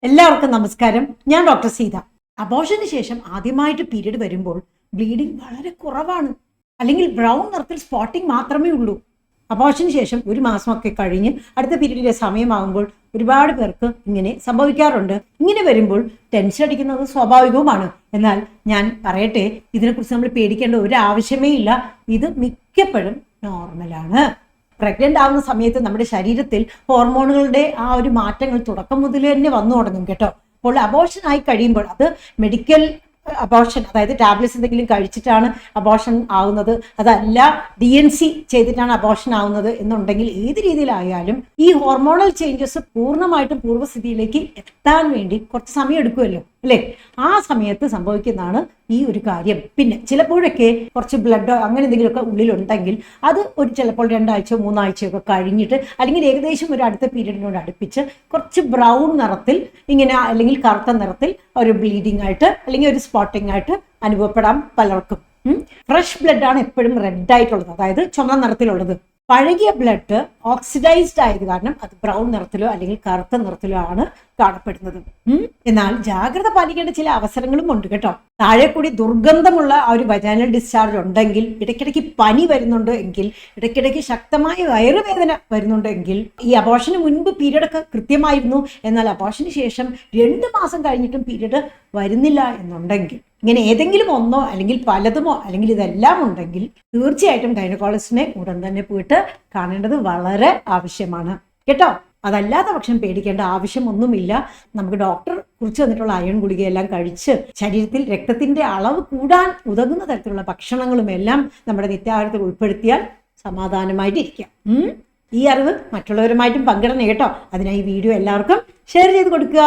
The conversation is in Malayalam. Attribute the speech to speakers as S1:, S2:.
S1: എല്ലാവർക്കും നമസ്കാരം. ഞാൻ ഡോക്ടർ സീത. അബോർഷന് ശേഷം ആദ്യമായിട്ട് പീരീഡ് വരുമ്പോൾ ബ്ലീഡിങ് വളരെ കുറവാണ്, അല്ലെങ്കിൽ ബ്രൗൺ നിറത്തിൽ സ്പോട്ടിങ് മാത്രമേ ഉള്ളൂ. അബോർഷന് ശേഷം ഒരു മാസമൊക്കെ കഴിഞ്ഞ് അടുത്ത പീരീഡിലെ സമയമാകുമ്പോൾ ഒരുപാട് പേർക്ക് ഇങ്ങനെ സംഭവിക്കാറുണ്ട്. ഇങ്ങനെ വരുമ്പോൾ ടെൻഷൻ അടിക്കുന്നത് സ്വാഭാവികവുമാണ്. എന്നാൽ ഞാൻ പറയട്ടെ, ഇതിനെക്കുറിച്ച് നമ്മൾ പേടിക്കേണ്ട ഒരു ആവശ്യമേ ഇല്ല. ഇത് മിക്കപ്പോഴും നോർമലാണ്. പ്രഗ്നന്റ് ആവുന്ന സമയത്ത് നമ്മുടെ ശരീരത്തിൽ ഹോർമോണുകളുടെ ആ ഒരു മാറ്റങ്ങൾ തുടക്കം മുതൽ തന്നെ വന്നു തുടങ്ങും കേട്ടോ. അപ്പോൾ അബോർഷൻ ആയി കഴിയുമ്പോൾ അത് മെഡിക്കൽ അബോർഷൻ, അതായത് ടാബ്ലറ്റ്സ് എന്തെങ്കിലും കഴിച്ചിട്ടാണ് അബോർഷൻ ആവുന്നത്, അതല്ല DNC ചെയ്തിട്ടാണ് അബോർഷൻ ആവുന്നത് എന്നുണ്ടെങ്കിൽ ഏത് രീതിയിലായാലും ഈ ഹോർമോണൽ ചേഞ്ചസ് പൂർണ്ണമായിട്ടും പൂർവ്വസ്ഥിതിയിലേക്ക് എത്താൻ വേണ്ടി കുറച്ച് സമയം എടുക്കുമല്ലോ അല്ലേ? ആ സമയത്ത് സംഭവിക്കുന്നതാണ് ഈ ഒരു കാര്യം. പിന്നെ ചിലപ്പോഴൊക്കെ കുറച്ച് ബ്ലഡോ അങ്ങനെ എന്തെങ്കിലുമൊക്കെ ഉള്ളിലുണ്ടെങ്കിൽ അത് ചിലപ്പോൾ 2 ആഴ്ചയോ 3 ആഴ്ചയോ കഴിഞ്ഞിട്ട്, അല്ലെങ്കിൽ ഏകദേശം ഒരു അടുത്ത പീരീഡിനോട് അടുപ്പിച്ച് കുറച്ച് ബ്രൗൺ നിറത്തിൽ ഇങ്ങനെ, അല്ലെങ്കിൽ കറുത്ത നിറത്തിൽ ഒരു ബ്ലീഡിംഗ് ആയിട്ട് അല്ലെങ്കിൽ ഒരു സ്പോട്ടിംഗ് ആയിട്ട് അനുഭവപ്പെടാം പലർക്കും. ഫ്രഷ് ബ്ലഡ് ആണ് എപ്പോഴും റെഡ് ആയിട്ടുള്ളത്, അതായത് ചുമന്ന നിറത്തിലുള്ളത്. പഴകിയ ബ്ലഡ് ഓക്സിഡൈസ്ഡ് ആയത് കാരണം അത് ബ്രൗൺ നിറത്തിലോ അല്ലെങ്കിൽ കറുത്ത നിറത്തിലോ ആണ് കാണപ്പെടുന്നത്. എന്നാൽ ജാഗ്രത പാലിക്കേണ്ട ചില അവസരങ്ങളും ഉണ്ട് കേട്ടോ. താഴെ കൂടി ദുർഗന്ധമുള്ള ആ ഒരു വജൈനൽ ഡിസ്ചാർജ് ഉണ്ടെങ്കിൽ, ഇടയ്ക്കിടയ്ക്ക് പനി വരുന്നുണ്ട് എങ്കിൽ, ഇടയ്ക്കിടയ്ക്ക് ശക്തമായ വയറുവേദന വരുന്നുണ്ട് എങ്കിൽ, ഈ അബോർഷന് മുൻപ് പീരീഡ് ഒക്കെ കൃത്യമായിരുന്നു എന്നാൽ അബോർഷന് ശേഷം 2 മാസം കഴിഞ്ഞിട്ടും പീരീഡ് വരുന്നില്ല എന്നുണ്ടെങ്കിൽ, ഇങ്ങനെ ഏതെങ്കിലും ഒന്നോ അല്ലെങ്കിൽ പലതുമോ അല്ലെങ്കിൽ ഇതെല്ലാം ഉണ്ടെങ്കിൽ തീർച്ചയായിട്ടും ഗൈനക്കോളജിസ്റ്റിനെ ഉടൻ തന്നെ പോയിട്ട് കാണേണ്ടത് വളരെ ആവശ്യമാണ് കേട്ടോ. അതല്ലാത്ത പക്ഷം പേടിക്കേണ്ട ആവശ്യമൊന്നുമില്ല. നമുക്ക് ഡോക്ടർ കുറിച്ച് തന്നിട്ടുള്ള അയൺ ഗുളികയെല്ലാം കഴിച്ച് ശരീരത്തിൽ രക്തത്തിന്റെ അളവ് കൂടാൻ ഉതകുന്ന തരത്തിലുള്ള ഭക്ഷണങ്ങളും എല്ലാം നമ്മുടെ നിത്യാഹാരത്തിൽ ഉൾപ്പെടുത്തിയാൽ സമാധാനമായിട്ടിരിക്കാം. ഈ അറിവ് മറ്റുള്ളവരുമായിട്ടും പങ്കിടണം കേട്ടോ. അതിനായി വീഡിയോ എല്ലാവർക്കും ഷെയർ ചെയ്ത് കൊടുക്കുക.